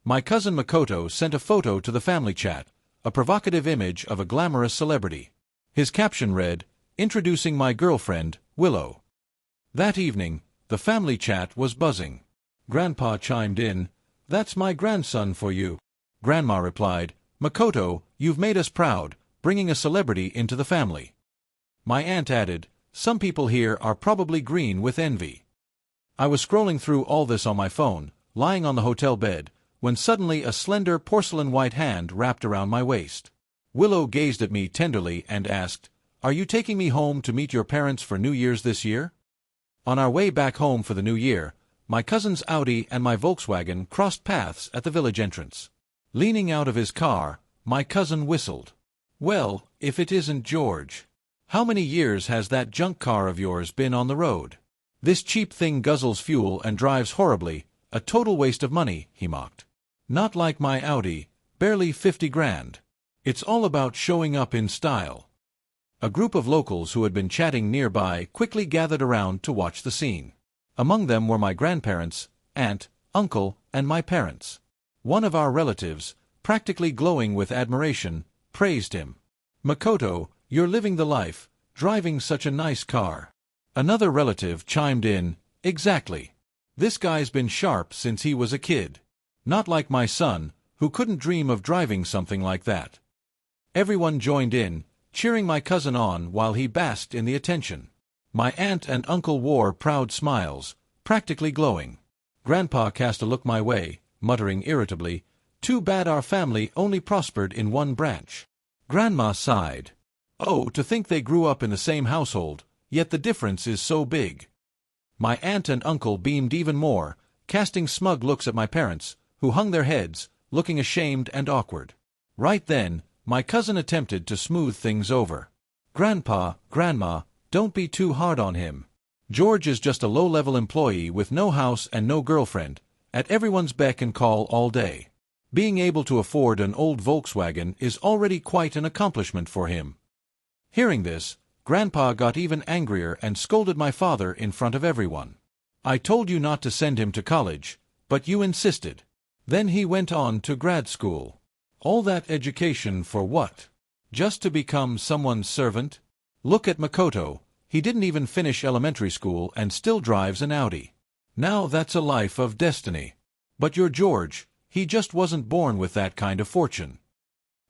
My cousin Makoto sent a photo to the family chat, a provocative image of a glamorous celebrity. His caption read, "Introducing my girlfriend, Willow." That evening, the family chat was buzzing. Grandpa chimed in, "That's my grandson for you." Grandma replied, "Makoto, you've made us proud, bringing a celebrity into the family." My aunt added, "Some people here are probably green with envy." I was scrolling through all this on my phone, lying on the hotel bed, when suddenly a slender porcelain-white hand wrapped around my waist. Willow gazed at me tenderly and asked, "Are you taking me home to meet your parents for New Year's this year?" On our way back home for the new year, my cousin's Audi and my Volkswagen crossed paths at the village entrance. Leaning out of his car, my cousin whistled. "Well, if it isn't George. How many years has that junk car of yours been on the road? This cheap thing guzzles fuel and drives horribly, a total waste of money," he mocked. "Not like my Audi, barely 50 grand. It's all about showing up in style." A group of locals who had been chatting nearby quickly gathered around to watch the scene. Among them were my grandparents, aunt, uncle, and my parents. One of our relatives, practically glowing with admiration, praised him. "Makoto, you're living the life, driving such a nice car." Another relative chimed in, "Exactly. This guy's been sharp since he was a kid. Not like my son, who couldn't dream of driving something like that." Everyone joined in, cheering my cousin on while he basked in the attention. My aunt and uncle wore proud smiles, practically glowing. Grandpa cast a look my way, muttering irritably, "Too bad our family only prospered in one branch." Grandma sighed. "Oh, to think they grew up in the same household, yet the difference is so big." My aunt and uncle beamed even more, casting smug looks at my parents, who hung their heads, looking ashamed and awkward. Right then, my cousin attempted to smooth things over. "Grandpa, Grandma, don't be too hard on him. George is just a low-level employee with no house and no girlfriend, at everyone's beck and call all day. Being able to afford an old Volkswagen is already quite an accomplishment for him." Hearing this, Grandpa got even angrier and scolded my father in front of everyone. "I told you not to send him to college, but you insisted. Then he went on to grad school. All that education for what? Just to become someone's servant? Look at Makoto, he didn't even finish elementary school and still drives an Audi. Now that's a life of destiny. But your George, he just wasn't born with that kind of fortune."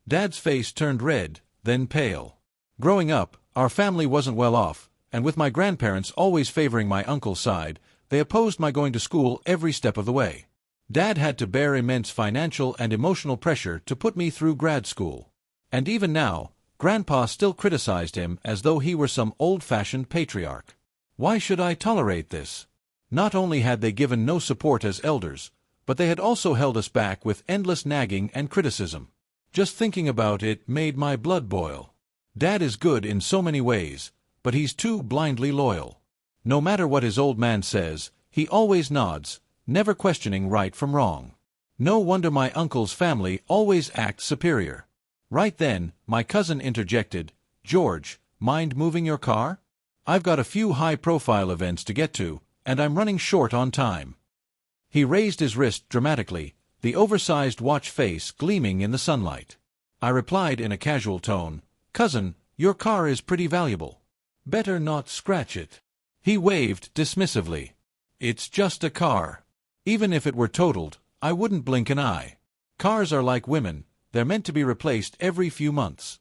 Dad's face turned red, then pale. Growing up, our family wasn't well off, and with my grandparents always favoring my uncle's side, they opposed my going to school every step of the way. Dad had to bear immense financial and emotional pressure to put me through grad school. And even now, Grandpa still criticized him as though he were some old-fashioned patriarch. Why should I tolerate this? Not only had they given no support as elders, but they had also held us back with endless nagging and criticism. Just thinking about it made my blood boil. Dad is good in so many ways, but he's too blindly loyal. No matter what his old man says, he always nods, never questioning right from wrong. No wonder my uncle's family always acts superior. Right then, my cousin interjected, "George, mind moving your car? I've got a few high-profile events to get to, and I'm running short on time." He raised his wrist dramatically, the oversized watch face gleaming in the sunlight. I replied in a casual tone, "Cousin, your car is pretty valuable. Better not scratch it." He waved dismissively. "It's just a car. Even if it were totaled, I wouldn't blink an eye. Cars are like women, they're meant to be replaced every few months."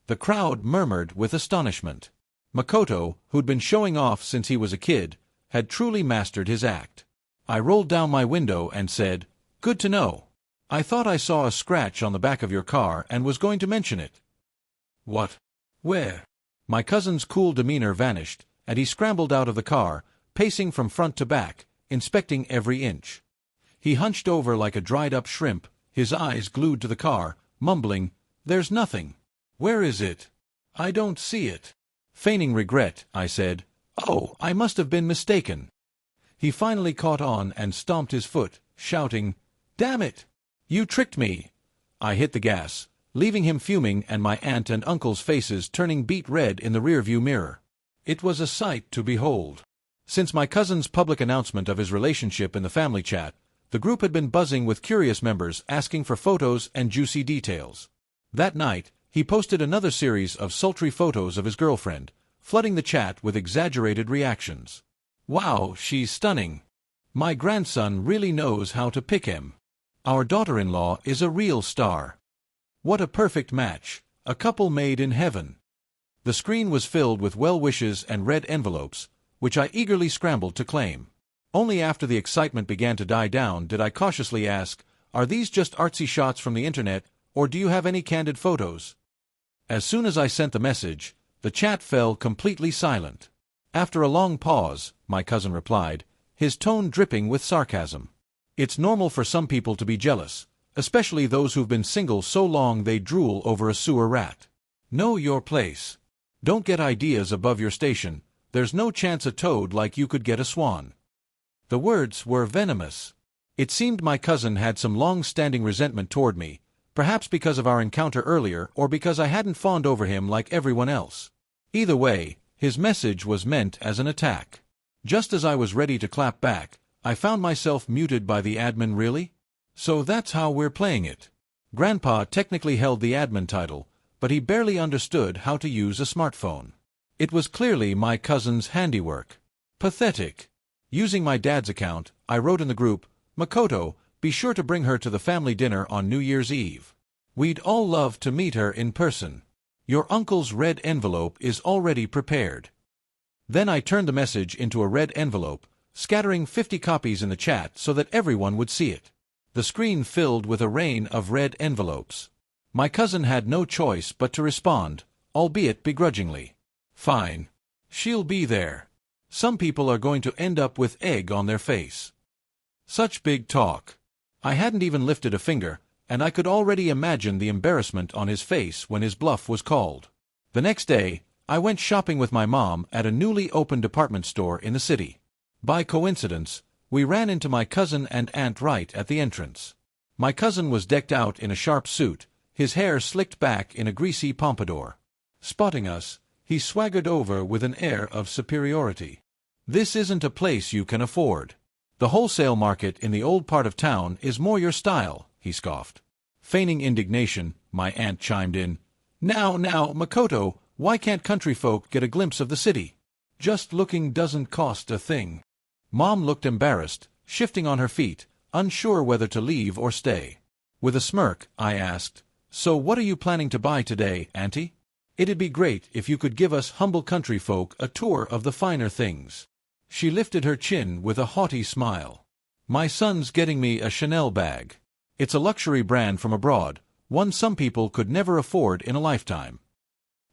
The crowd murmured with astonishment. Makoto, who'd been showing off since he was a kid, had truly mastered his act. I rolled down my window and said, "Good to know. I thought I saw a scratch on the back of your car and was going to mention it." "What? Where?" My cousin's cool demeanor vanished, and he scrambled out of the car, pacing from front to back, inspecting every inch. He hunched over like a dried-up shrimp, his eyes glued to the car, mumbling, "There's nothing. Where is it? I don't see it." Feigning regret, I said, "Oh, I must have been mistaken." He finally caught on and stomped his foot, shouting, "Damn it! You tricked me!" I hit the gas, leaving him fuming and my aunt and uncle's faces turning beet red in the rearview mirror. It was a sight to behold. Since my cousin's public announcement of his relationship in the family chat, The group had been buzzing with curious members asking for photos and juicy details. That night, he posted another series of sultry photos of his girlfriend, flooding the chat with exaggerated reactions. Wow, she's stunning. My grandson really knows how to pick him. Our daughter-in-law is a real star. What a perfect match, a couple made in heaven. The screen was filled with well wishes and red envelopes, which I eagerly scrambled to claim. Only after the excitement began to die down did I cautiously ask, "Are these just artsy shots from the internet, or do you have any candid photos?" As soon as I sent the message, the chat fell completely silent. After a long pause, my cousin replied, his tone dripping with sarcasm. "It's normal for some people to be jealous, especially those who've been single so long they drool over a sewer rat. Know your place. Don't get ideas above your station. There's no chance a toad like you could get a swan." The words were venomous. It seemed my cousin had some long-standing resentment toward me, perhaps because of our encounter earlier or because I hadn't fawned over him like everyone else. Either way, his message was meant as an attack. Just as I was ready to clap back, I found myself muted by the admin. Really? So that's how we're playing it. Grandpa technically held the admin title, but he barely understood how to use a smartphone. It was clearly my cousin's handiwork. Pathetic. Using my dad's account, I wrote in the group, "Makoto, be sure to bring her to the family dinner on New Year's Eve. We'd all love to meet her in person. Your uncle's red envelope is already prepared." Then I turned the message into a red envelope, scattering 50 copies in the chat so that everyone would see it. The screen filled with a rain of red envelopes. My cousin had no choice but to respond, albeit begrudgingly. "Fine. She'll be there. Some people are going to end up with egg on their face." Such big talk. I hadn't even lifted a finger, and I could already imagine the embarrassment on his face when his bluff was called. The next day, I went shopping with my mom at a newly opened department store in the city. By coincidence, we ran into my cousin and aunt right at the entrance. My cousin was decked out in a sharp suit, his hair slicked back in a greasy pompadour. Spotting us, he swaggered over with an air of superiority. "This isn't a place you can afford. The wholesale market in the old part of town is more your style," he scoffed. Feigning indignation, my aunt chimed in, Now, Makoto, why can't country folk get a glimpse of the city? Just looking doesn't cost a thing." Mom looked embarrassed, shifting on her feet, unsure whether to leave or stay. With a smirk, I asked, "So what are you planning to buy today, Auntie? It'd be great if you could give us humble country folk a tour of the finer things." She lifted her chin with a haughty smile. "My son's getting me a Chanel bag. It's a luxury brand from abroad, one some people could never afford in a lifetime."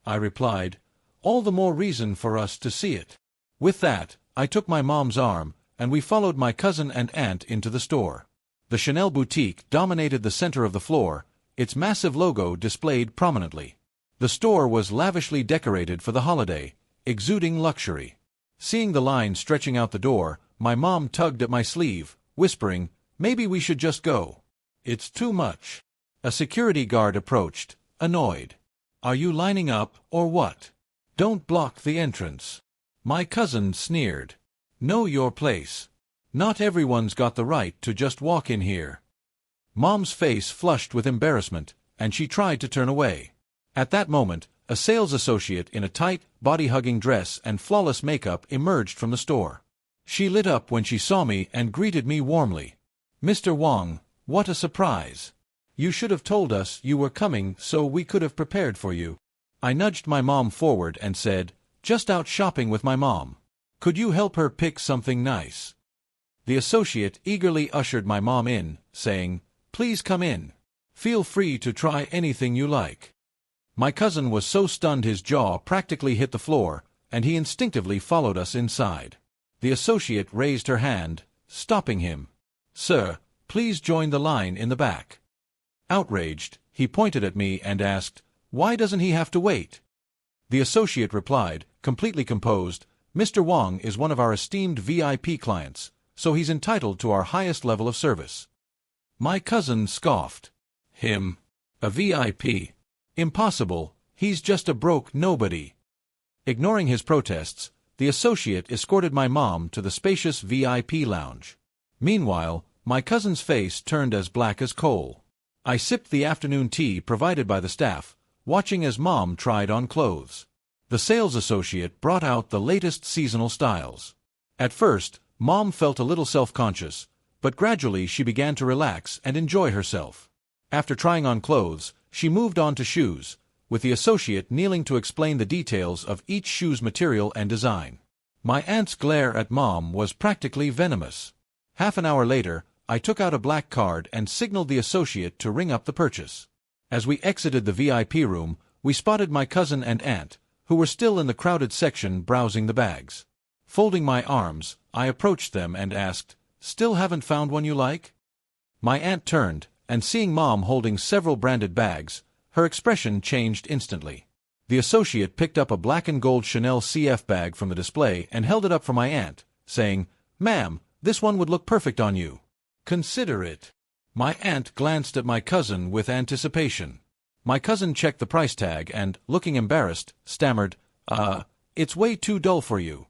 I replied, "All the more reason for us to see it." With that, I took my mom's arm, and we followed my cousin and aunt into the store. The Chanel boutique dominated the center of the floor, its massive logo displayed prominently. The store was lavishly decorated for the holiday, exuding luxury. Seeing the line stretching out the door, my mom tugged at my sleeve, whispering, "Maybe we should just go. It's too much." A security guard approached, annoyed. "Are you lining up, or what? Don't block the entrance." My cousin sneered. "Know your place. Not everyone's got the right to just walk in here." Mom's face flushed with embarrassment, and she tried to turn away. At that moment, a sales associate in a tight, body-hugging dress and flawless makeup emerged from the store. She lit up when she saw me and greeted me warmly. "Mr. Wang, what a surprise. You should have told us you were coming so we could have prepared for you." I nudged my mom forward and said, "Just out shopping with my mom. Could you help her pick something nice?" The associate eagerly ushered my mom in, saying, "Please come in. Feel free to try anything you like." My cousin was so stunned his jaw practically hit the floor, and he instinctively followed us inside. The associate raised her hand, stopping him. "Sir, please join the line in the back." Outraged, he pointed at me and asked, "Why doesn't he have to wait?" The associate replied, completely composed, "Mr. Wang is one of our esteemed VIP clients, so he's entitled to our highest level of service." My cousin scoffed. "Him? A VIP? Impossible, he's just a broke nobody." Ignoring his protests, the associate escorted my mom to the spacious VIP lounge. Meanwhile, My cousin's face turned as black as coal. I sipped the afternoon tea provided by the staff, watching as Mom tried on clothes. The sales associate brought out the latest seasonal styles. At first, Mom felt a little self-conscious, but gradually she began to relax and enjoy herself. After trying on clothes, she moved on to shoes, with the associate kneeling to explain the details of each shoe's material and design. My aunt's glare at Mom was practically venomous. Half an hour later, I took out a black card and signaled the associate to ring up the purchase. As we exited the VIP room, we spotted my cousin and aunt, who were still in the crowded section browsing the bags. Folding my arms, I approached them and asked, "Still haven't found one you like?" My aunt turned, and seeing Mom holding several branded bags, her expression changed instantly. The associate picked up a black and gold Chanel CF bag from the display and held it up for my aunt, saying, "Ma'am, this one would look perfect on you. Consider it." My aunt glanced at my cousin with anticipation. My cousin checked the price tag and, looking embarrassed, stammered, It's way too dull for you."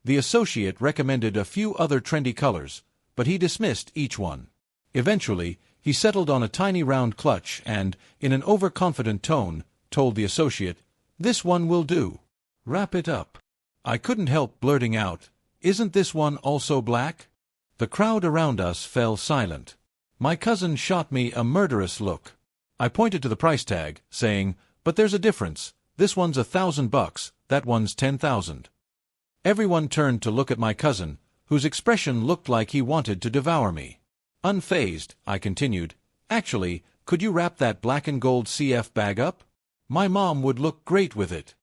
The associate recommended a few other trendy colors, but he dismissed each one. Eventually, he settled on a tiny round clutch and, in an overconfident tone, told the associate, "This one will do. Wrap it up." I couldn't help blurting out, "Isn't this one also black?" The crowd around us fell silent. My cousin shot me a murderous look. I pointed to the price tag, saying, "But there's a difference. This one's $1,000, that one's 10,000. Everyone turned to look at my cousin, whose expression looked like he wanted to devour me. Unfazed, I continued, "Actually, could you wrap that black and gold CF bag up? My mom would look great with it."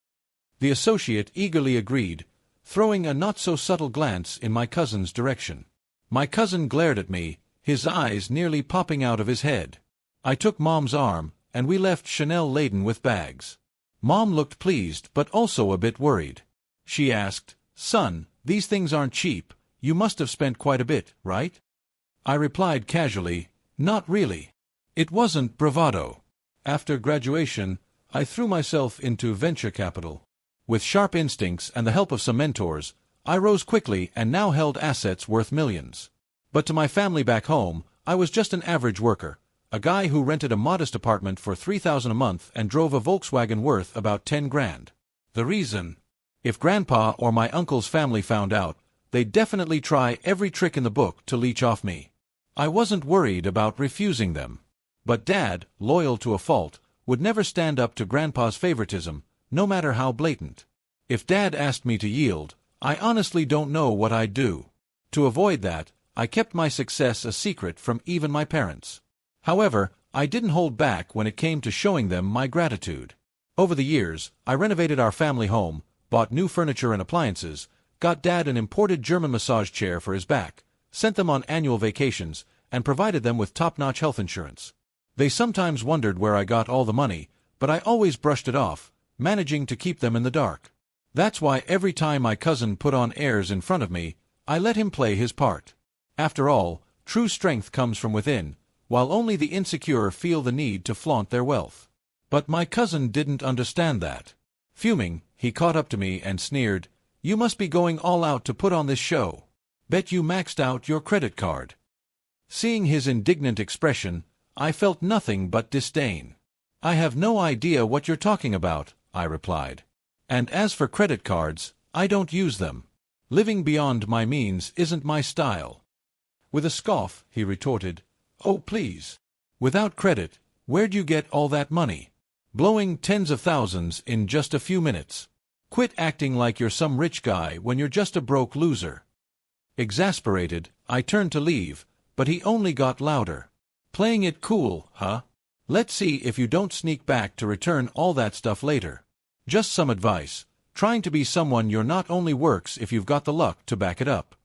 The associate eagerly agreed, throwing a not-so-subtle glance in my cousin's direction. My cousin glared at me, his eyes nearly popping out of his head. I took Mom's arm, and we left Chanel laden with bags. Mom looked pleased but also a bit worried. She asked, "Son, these things aren't cheap. You must have spent quite a bit, right?" I replied casually, "Not really." It wasn't bravado. After graduation, I threw myself into venture capital. With sharp instincts and the help of some mentors, I rose quickly and now held assets worth millions. But to my family back home, I was just an average worker, a guy who rented a modest apartment for $3,000 a month and drove a Volkswagen worth about 10 grand. The reason? If Grandpa or my uncle's family found out, they'd definitely try every trick in the book to leech off me. I wasn't worried about refusing them. But Dad, loyal to a fault, would never stand up to Grandpa's favoritism, no matter how blatant. If Dad asked me to yield, I honestly don't know what I'd do. To avoid that, I kept my success a secret from even my parents. However, I didn't hold back when it came to showing them my gratitude. Over the years, I renovated our family home, bought new furniture and appliances, got Dad an imported German massage chair for his back, sent them on annual vacations, and provided them with top-notch health insurance. They sometimes wondered where I got all the money, but I always brushed it off, managing to keep them in the dark. That's why every time my cousin put on airs in front of me, I let him play his part. After all, true strength comes from within, while only the insecure feel the need to flaunt their wealth. But my cousin didn't understand that. Fuming, he caught up to me and sneered, "You must be going all out to put on this show. Bet you maxed out your credit card." Seeing his indignant expression, I felt nothing but disdain. "I have no idea what you're talking about," I replied. "And as for credit cards, I don't use them. Living beyond my means isn't my style." With a scoff, he retorted, "Oh, please. Without credit, where'd you get all that money? Blowing tens of thousands in just a few minutes. Quit acting like you're some rich guy when you're just a broke loser." Exasperated, I turned to leave, but he only got louder. "Playing it cool, huh? Let's see if you don't sneak back to return all that stuff later. Just some advice. Trying to be someone you're not only works if you've got the luck to back it up."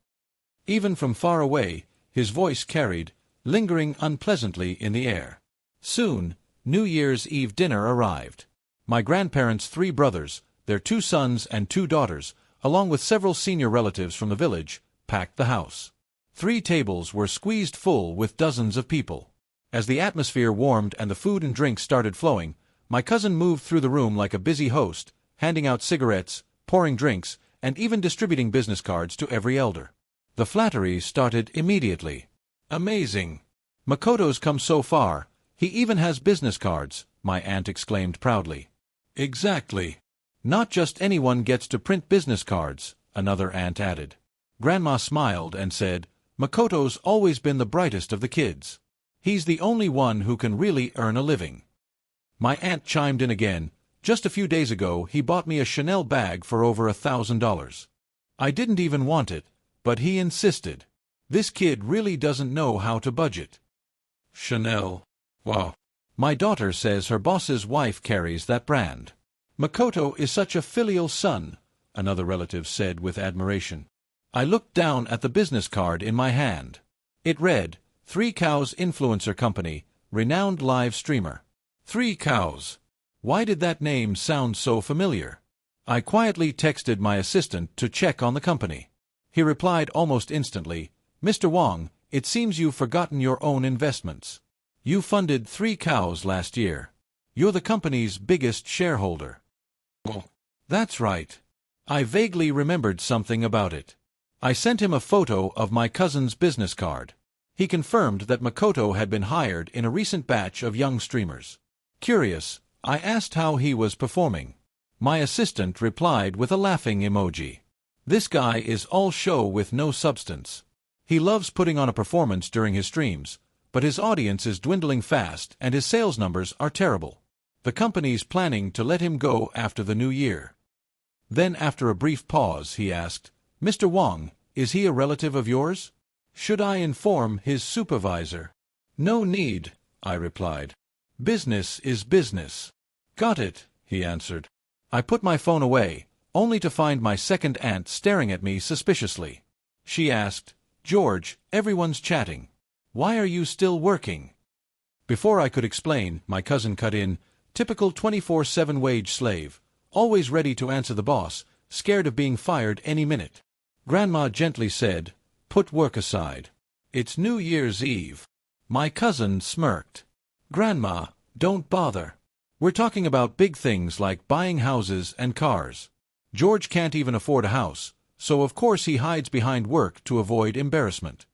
Even from far away, his voice carried, lingering unpleasantly in the air. Soon, New Year's Eve dinner arrived. My grandparents' 3 brothers, their 2 sons and 2 daughters, along with several senior relatives from the village, packed the house. 3 tables were squeezed full with dozens of people. As the atmosphere warmed and the food and drinks started flowing, my cousin moved through the room like a busy host, handing out cigarettes, pouring drinks, and even distributing business cards to every elder. The flatteries started immediately. Amazing. Makoto's come so far. He even has business cards, my aunt exclaimed proudly. Exactly. Not just anyone gets to print business cards, another aunt added. Grandma smiled and said, Makoto's always been the brightest of the kids. He's the only one who can really earn a living. My aunt chimed in again. Just a few days ago he bought me a Chanel bag for over $1,000. I didn't even want it, but he insisted. This kid really doesn't know how to budget. Chanel. Wow. My daughter says her boss's wife carries that brand. Makoto is such a filial son, another relative said with admiration. I looked down at the business card in my hand. It read, 3 Cows Influencer Company, renowned live streamer. 3 Cows. Why did that name sound so familiar? I quietly texted my assistant to check on the company. He replied almost instantly, Mr. Wong, it seems you've forgotten your own investments. You funded 3 Cows last year. You're the company's biggest shareholder. Oh, that's right. I vaguely remembered something about it. I sent him a photo of my cousin's business card. He confirmed that Makoto had been hired in a recent batch of young streamers. Curious, I asked how he was performing. My assistant replied with a laughing emoji. This guy is all show with no substance. He loves putting on a performance during his streams, but his audience is dwindling fast and his sales numbers are terrible. The company's planning to let him go after the new year. Then after a brief pause he asked, Mr. Wong, is he a relative of yours? Should I inform his supervisor? No need, I replied. Business is business. Got it, he answered. I put my phone away, only to find my second aunt staring at me suspiciously. She asked, George, everyone's chatting. Why are you still working? Before I could explain, my cousin cut in, typical 24/7 wage slave, always ready to answer the boss, scared of being fired any minute. Grandma gently said, put work aside. It's New Year's Eve. My cousin smirked. Grandma, don't bother. We're talking about big things like buying houses and cars. George can't even afford a house, so of course he hides behind work to avoid embarrassment.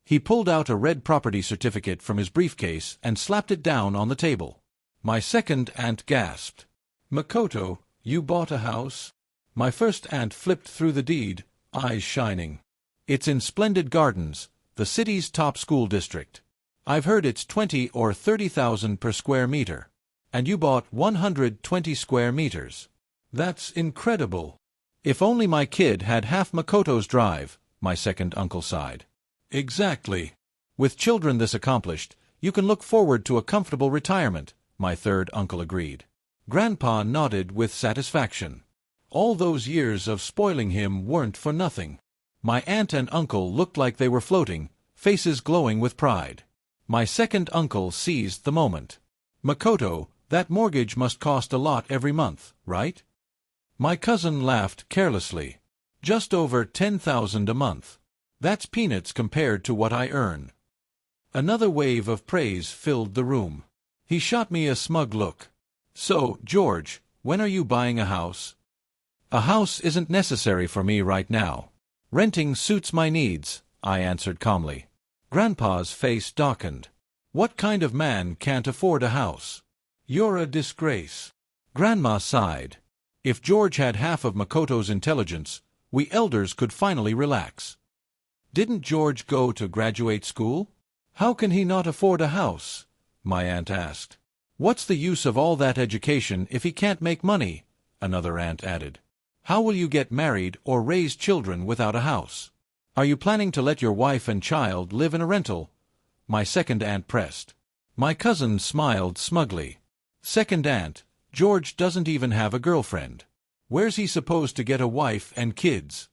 He pulled out a red property certificate from his briefcase and slapped it down on the table. My second aunt gasped. Makoto, you bought a house? My first aunt flipped through the deed, eyes shining. It's in Splendid Gardens, the city's top school district. I've heard it's 20 or 30,000 per square meter. And you bought 120 square meters. That's incredible. If only my kid had half Makoto's drive, my second uncle sighed. Exactly. With children this accomplished, you can look forward to a comfortable retirement, my third uncle agreed. Grandpa nodded with satisfaction. All those years of spoiling him weren't for nothing. My aunt and uncle looked like they were floating, faces glowing with pride. My second uncle seized the moment. Makoto, that mortgage must cost a lot every month, right? My cousin laughed carelessly. Just over 10,000 a month. That's peanuts compared to what I earn. Another wave of praise filled the room. He shot me a smug look. So, George, when are you buying a house? A house isn't necessary for me right now. Renting suits my needs, I answered calmly. Grandpa's face darkened. What kind of man can't afford a house? You're a disgrace. Grandma sighed. If George had half of Makoto's intelligence, we elders could finally relax. Didn't George go to graduate school? How can he not afford a house? My aunt asked. What's the use of all that education if he can't make money? Another aunt added. How will you get married or raise children without a house? Are you planning to let your wife and child live in a rental? My second aunt pressed. My cousin smiled smugly. Second aunt, George doesn't even have a girlfriend. Where's he supposed to get a wife and kids?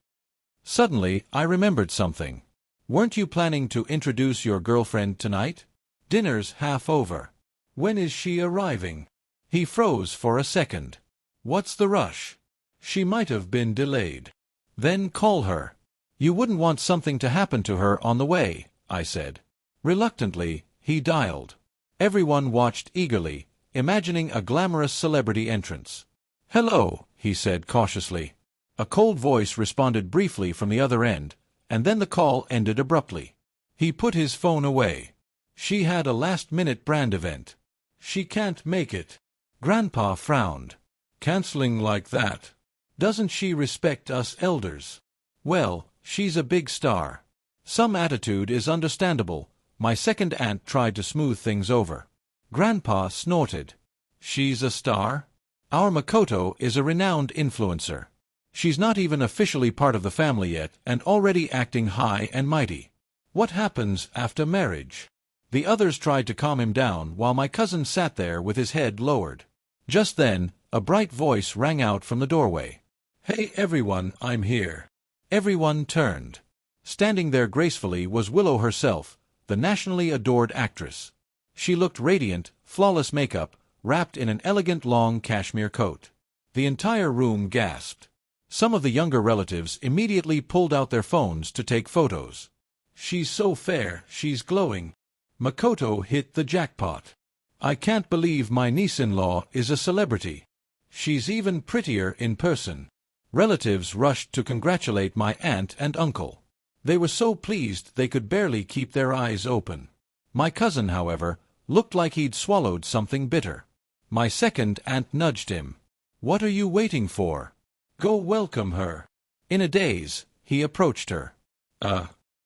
Suddenly, I remembered something. Weren't you planning to introduce your girlfriend tonight? Dinner's half over. When is she arriving? He froze for a second. What's the rush? She might have been delayed. Then call her. You wouldn't want something to happen to her on the way, I said. Reluctantly, he dialed. Everyone watched eagerly, imagining a glamorous celebrity entrance. Hello, he said cautiously. A cold voice responded briefly from the other end, and then the call ended abruptly. He put his phone away. She had a last-minute brand event. She can't make it. Grandpa frowned. Canceling like that. Doesn't she respect us elders? Well, she's a big star. Some attitude is understandable. My second aunt tried to smooth things over. Grandpa snorted. She's a star? Our Makoto is a renowned influencer. She's not even officially part of the family yet and already acting high and mighty. What happens after marriage? The others tried to calm him down while my cousin sat there with his head lowered. Just then, a bright voice rang out from the doorway. Hey everyone, I'm here. Everyone turned. Standing there gracefully was Willow herself, the nationally adored actress. She looked radiant, flawless makeup, wrapped in an elegant long cashmere coat. The entire room gasped. Some of the younger relatives immediately pulled out their phones to take photos. She's so fair, she's glowing. Makoto hit the jackpot. I can't believe my niece-in-law is a celebrity. She's even prettier in person. Relatives rushed to congratulate my aunt and uncle. They were so pleased they could barely keep their eyes open. My cousin, however, looked like he'd swallowed something bitter. My second aunt nudged him. What are you waiting for? Go welcome her. In a daze, he approached her.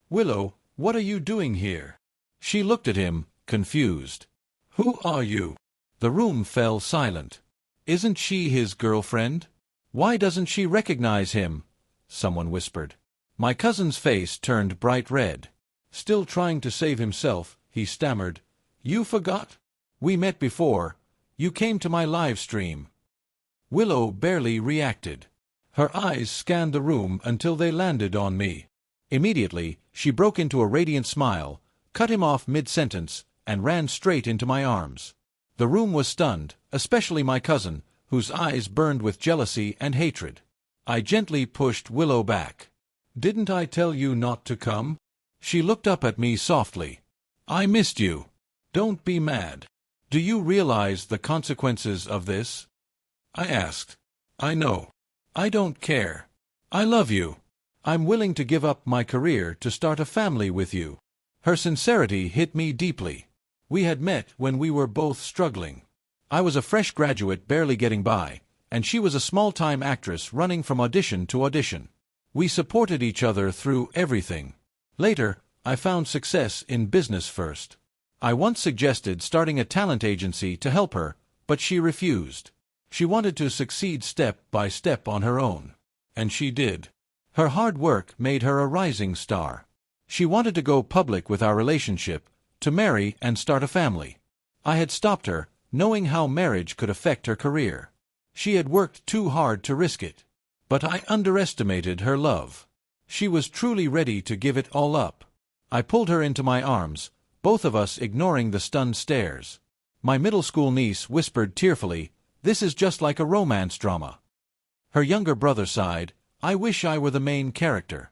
Willow, what are you doing here? She looked at him, confused. Who are you? The room fell silent. Isn't she his girlfriend? Why doesn't she recognize him? Someone whispered. My cousin's face turned bright red. Still trying to save himself, he stammered. You forgot? We met before. You came to my live stream. Willow barely reacted. Her eyes scanned the room until they landed on me. Immediately, she broke into a radiant smile, cut him off mid-sentence, and ran straight into my arms. The room was stunned, especially my cousin, whose eyes burned with jealousy and hatred. I gently pushed Willow back. Didn't I tell you not to come? She looked up at me softly. I missed you. Don't be mad. Do you realize the consequences of this? I asked. I know. I don't care. I love you. I'm willing to give up my career to start a family with you. Her sincerity hit me deeply. We had met when we were both struggling. I was a fresh graduate barely getting by, and she was a small-time actress running from audition to audition. We supported each other through everything. Later, I found success in business first. I once suggested starting a talent agency to help her, but she refused. She wanted to succeed step by step on her own. And she did. Her hard work made her a rising star. She wanted to go public with our relationship, to marry and start a family. I had stopped her, knowing how marriage could affect her career. She had worked too hard to risk it. But I underestimated her love. She was truly ready to give it all up. I pulled her into my arms, both of us ignoring the stunned stares. My middle school niece whispered tearfully, "This is just like a romance drama." Her younger brother sighed, "I wish I were the main character."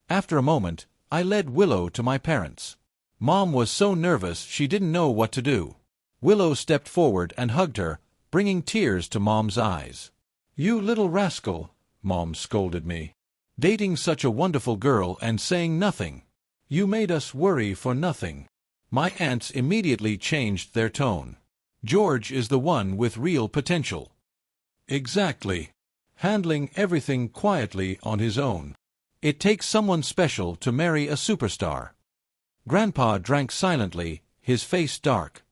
After a moment, I led Willow to my parents. Mom was so nervous she didn't know what to do. Willow stepped forward and hugged her, bringing tears to Mom's eyes. "You little rascal," Mom scolded me. "Dating such a wonderful girl and saying nothing. You made us worry for nothing." My aunts immediately changed their tone. "George is the one with real potential." "Exactly. Handling everything quietly on his own. It takes someone special to marry a superstar." Grandpa drank silently, his face dark.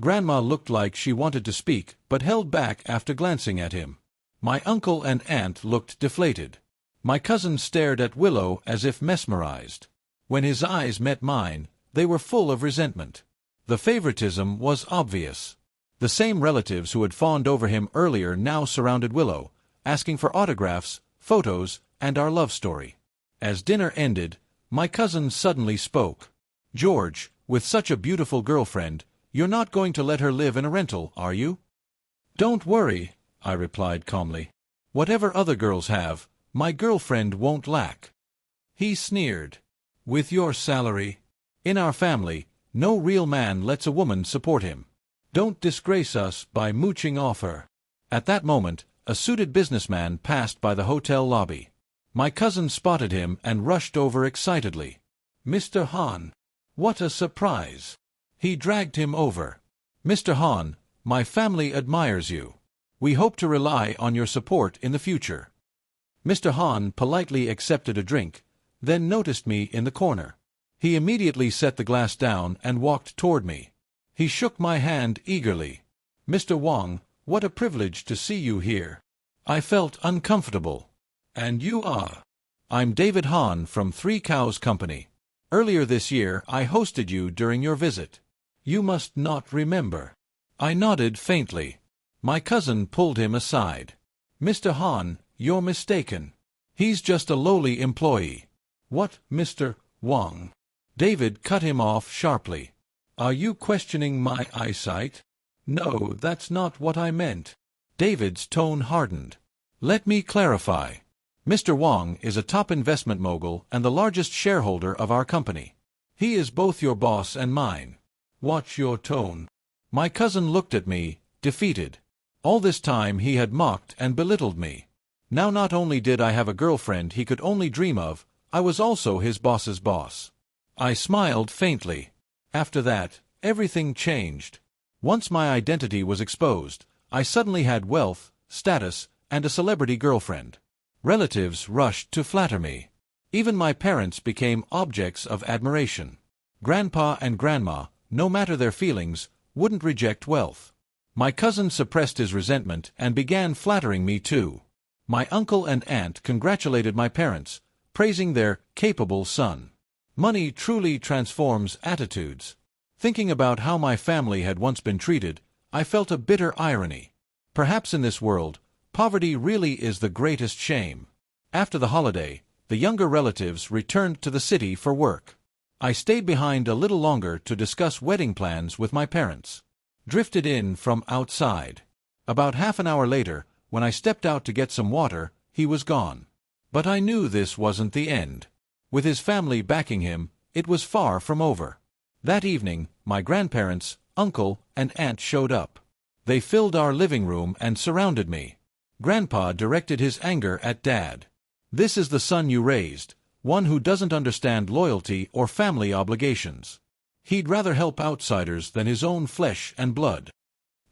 Grandma looked like she wanted to speak, but held back after glancing at him. My uncle and aunt looked deflated. My cousin stared at Willow as if mesmerized. When his eyes met mine, they were full of resentment. The favoritism was obvious. The same relatives who had fawned over him earlier now surrounded Willow, asking for autographs, photos, and our love story. As dinner ended, my cousin suddenly spoke. "George, with such a beautiful girlfriend, you're not going to let her live in a rental, are you?" "Don't worry," I replied calmly. "Whatever other girls have, my girlfriend won't lack." He sneered. "With your salary? In our family, no real man lets a woman support him. Don't disgrace us by mooching off her." At that moment, a suited businessman passed by the hotel lobby. My cousin spotted him and rushed over excitedly. "Mr. Han." What a surprise! He dragged him over. Mr. Han, my family admires you. We hope to rely on your support in the future. Mr. Han politely accepted a drink, then noticed me in the corner. He immediately set the glass down and walked toward me. He shook my hand eagerly. Mr. Wang, what a privilege to see you here. I felt uncomfortable. And you are? I'm David Han from Three Cows Company. Earlier this year I hosted you during your visit. You must not remember. I nodded faintly. My cousin pulled him aside. Mr. Han, you're mistaken. He's just a lowly employee. What, Mr. Wang? David cut him off sharply. Are you questioning my eyesight? No, that's not what I meant. David's tone hardened. Let me clarify. Mr. Wang is a top investment mogul and the largest shareholder of our company. He is both your boss and mine. Watch your tone. My cousin looked at me, defeated. All this time he had mocked and belittled me. Now not only did I have a girlfriend he could only dream of, I was also his boss's boss. I smiled faintly. After that, everything changed. Once my identity was exposed, I suddenly had wealth, status, and a celebrity girlfriend. Relatives rushed to flatter me. Even my parents became objects of admiration. Grandpa and Grandma, no matter their feelings, wouldn't reject wealth. My cousin suppressed his resentment and began flattering me too. My uncle and aunt congratulated my parents, praising their capable son. Money truly transforms attitudes. Thinking about how my family had once been treated, I felt a bitter irony. Perhaps in this world, poverty really is the greatest shame. After the holiday, the younger relatives returned to the city for work. I stayed behind a little longer to discuss wedding plans with my parents. Drifted in from outside. About half an hour later, when I stepped out to get some water, he was gone. But I knew this wasn't the end. With his family backing him, it was far from over. That evening, my grandparents, uncle, and aunt showed up. They filled our living room and surrounded me. Grandpa directed his anger at Dad. This is the son you raised, one who doesn't understand loyalty or family obligations. He'd rather help outsiders than his own flesh and blood.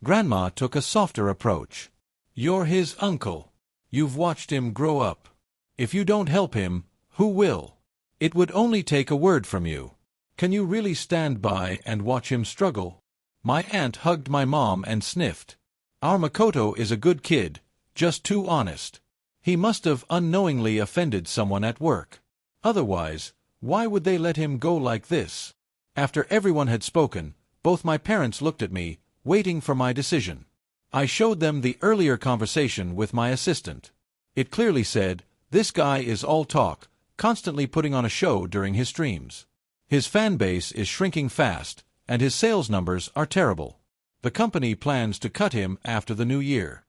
Grandma took a softer approach. You're his uncle. You've watched him grow up. If you don't help him, who will? It would only take a word from you. Can you really stand by and watch him struggle? My aunt hugged my mom and sniffed. Our Makoto is a good kid, just too honest. He must have unknowingly offended someone at work. Otherwise, why would they let him go like this? After everyone had spoken, both my parents looked at me, waiting for my decision. I showed them the earlier conversation with my assistant. It clearly said, "This guy is all talk, constantly putting on a show during his streams. His fan base is shrinking fast, and his sales numbers are terrible. The company plans to cut him after the new year."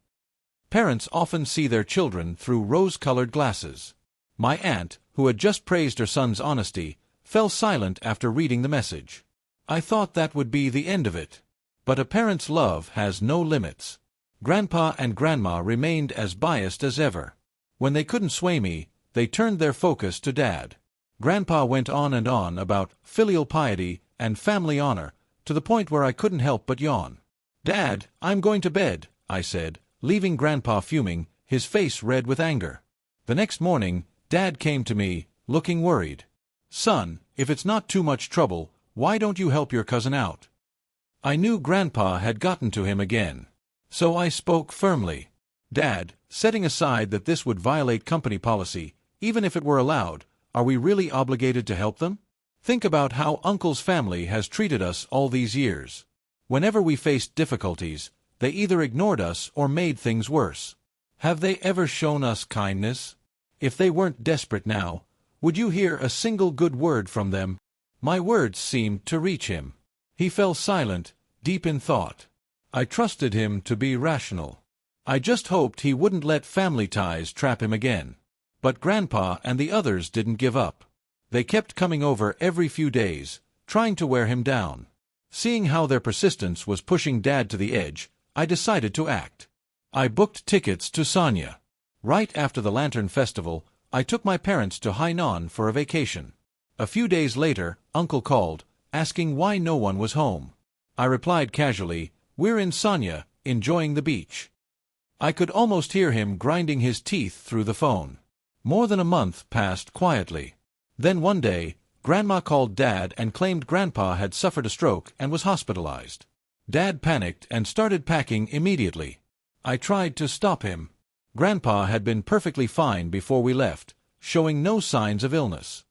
Parents often see their children through rose-colored glasses. My aunt, who had just praised her son's honesty, fell silent after reading the message. I thought that would be the end of it. But a parent's love has no limits. Grandpa and Grandma remained as biased as ever. When they couldn't sway me, they turned their focus to Dad. Grandpa went on and on about filial piety and family honor, to the point where I couldn't help but yawn. "Dad, I'm going to bed," I said, leaving Grandpa fuming, his face red with anger. The next morning, Dad came to me, looking worried. "Son, if it's not too much trouble, why don't you help your cousin out?" I knew Grandpa had gotten to him again. So I spoke firmly. "Dad, setting aside that this would violate company policy, even if it were allowed, are we really obligated to help them? Think about how Uncle's family has treated us all these years. Whenever we faced difficulties, they either ignored us or made things worse. Have they ever shown us kindness? If they weren't desperate now, would you hear a single good word from them?" My words seemed to reach him. He fell silent, deep in thought. I trusted him to be rational. I just hoped he wouldn't let family ties trap him again. But Grandpa and the others didn't give up. They kept coming over every few days, trying to wear him down. Seeing how their persistence was pushing Dad to the edge, I decided to act. I booked tickets to Sanya. Right after the Lantern Festival, I took my parents to Hainan for a vacation. A few days later, Uncle called, asking why no one was home. I replied casually, "We're in Sanya, enjoying the beach." I could almost hear him grinding his teeth through the phone. More than a month passed quietly. Then one day, Grandma called Dad and claimed Grandpa had suffered a stroke and was hospitalized. Dad panicked and started packing immediately. I tried to stop him. Grandpa had been perfectly fine before we left, showing no signs of illness.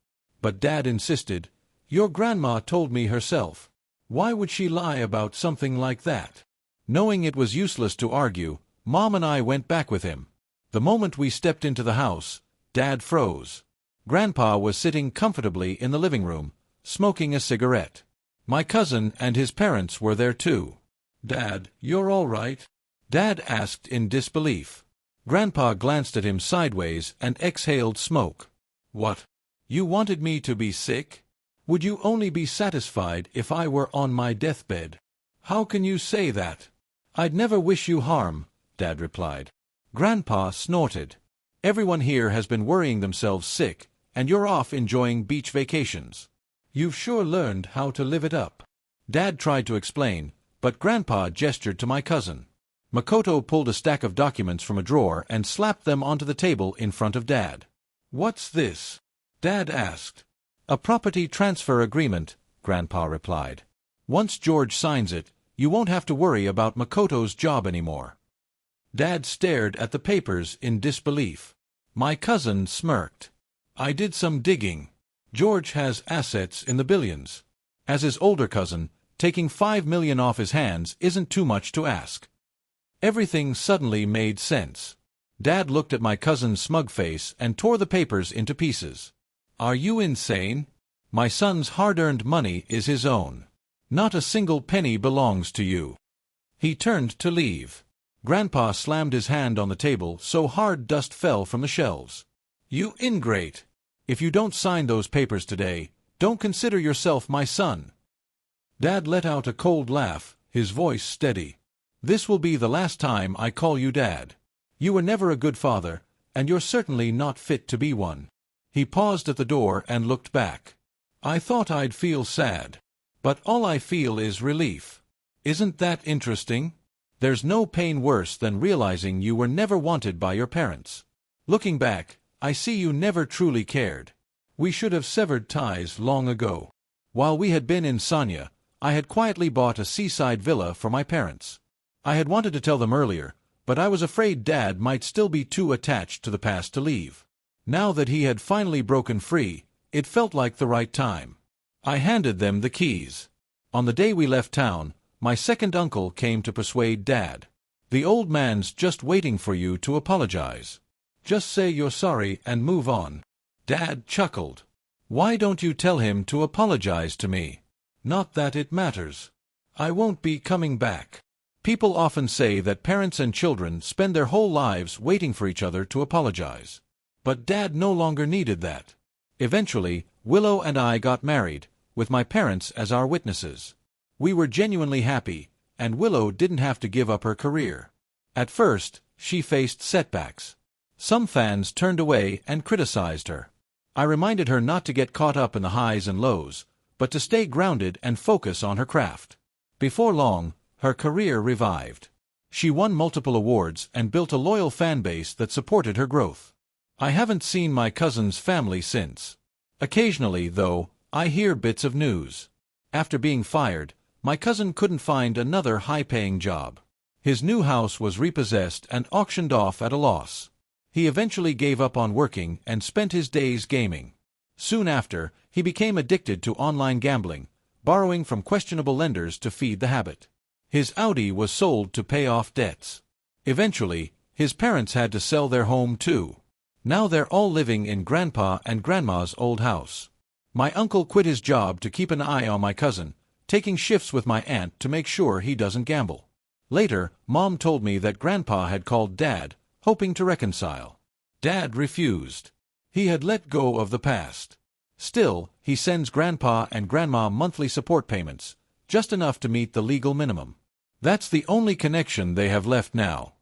But Dad insisted, "Your grandma told me herself. Why would she lie about something like that?" Knowing it was useless to argue, Mom and I went back with him. The moment we stepped into the house, Dad froze. Grandpa was sitting comfortably in the living room, smoking a cigarette. My cousin and his parents were there too. "Dad, you're all right?" Dad asked in disbelief. Grandpa glanced at him sideways and exhaled smoke. "What? You wanted me to be sick? Would you only be satisfied if I were on my deathbed?" "How can you say that?" "I'd never wish you harm," Dad replied. Grandpa snorted. "Everyone here has been worrying themselves sick, and you're off enjoying beach vacations. You've sure learned how to live it up." Dad tried to explain, but Grandpa gestured to my cousin. Makoto pulled a stack of documents from a drawer and slapped them onto the table in front of Dad. "What's this?" Dad asked. "A property transfer agreement," Grandpa replied. "Once George signs it, you won't have to worry about Makoto's job anymore." Dad stared at the papers in disbelief. My cousin smirked. "I did some digging. George has assets in the billions. As his older cousin, taking $5 million off his hands isn't too much to ask." Everything suddenly made sense. Dad looked at my cousin's smug face and tore the papers into pieces. "Are you insane? My son's hard-earned money is his own. Not a single penny belongs to you." He turned to leave. Grandpa slammed his hand on the table so hard dust fell from the shelves. "You ingrate! If you don't sign those papers today, don't consider yourself my son." Dad let out a cold laugh, his voice steady. "This will be the last time I call you Dad. You were never a good father, and you're certainly not fit to be one." He paused at the door and looked back. "I thought I'd feel sad. But all I feel is relief. Isn't that interesting? There's no pain worse than realizing you were never wanted by your parents. Looking back, I see you never truly cared. We should have severed ties long ago." While we had been in Sanya, I had quietly bought a seaside villa for my parents. I had wanted to tell them earlier, but I was afraid Dad might still be too attached to the past to leave. Now that he had finally broken free, it felt like the right time. I handed them the keys. On the day we left town, my second uncle came to persuade Dad. "The old man's just waiting for you to apologize. Just say you're sorry and move on." Dad chuckled. "Why don't you tell him to apologize to me? Not that it matters. I won't be coming back." People often say that parents and children spend their whole lives waiting for each other to apologize. But Dad no longer needed that. Eventually, Willow and I got married, with my parents as our witnesses. We were genuinely happy, and Willow didn't have to give up her career. At first, she faced setbacks. Some fans turned away and criticized her. I reminded her not to get caught up in the highs and lows, but to stay grounded and focus on her craft. Before long, her career revived. She won multiple awards and built a loyal fan base that supported her growth. I haven't seen my cousin's family since. Occasionally, though, I hear bits of news. After being fired, my cousin couldn't find another high-paying job. His new house was repossessed and auctioned off at a loss. He eventually gave up on working and spent his days gaming. Soon after, he became addicted to online gambling, borrowing from questionable lenders to feed the habit. His Audi was sold to pay off debts. Eventually, his parents had to sell their home too. Now they're all living in Grandpa and Grandma's old house. My uncle quit his job to keep an eye on my cousin, taking shifts with my aunt to make sure he doesn't gamble. Later, Mom told me that Grandpa had called Dad, hoping to reconcile. Dad refused. He had let go of the past. Still, he sends Grandpa and Grandma monthly support payments, just enough to meet the legal minimum. That's the only connection they have left now.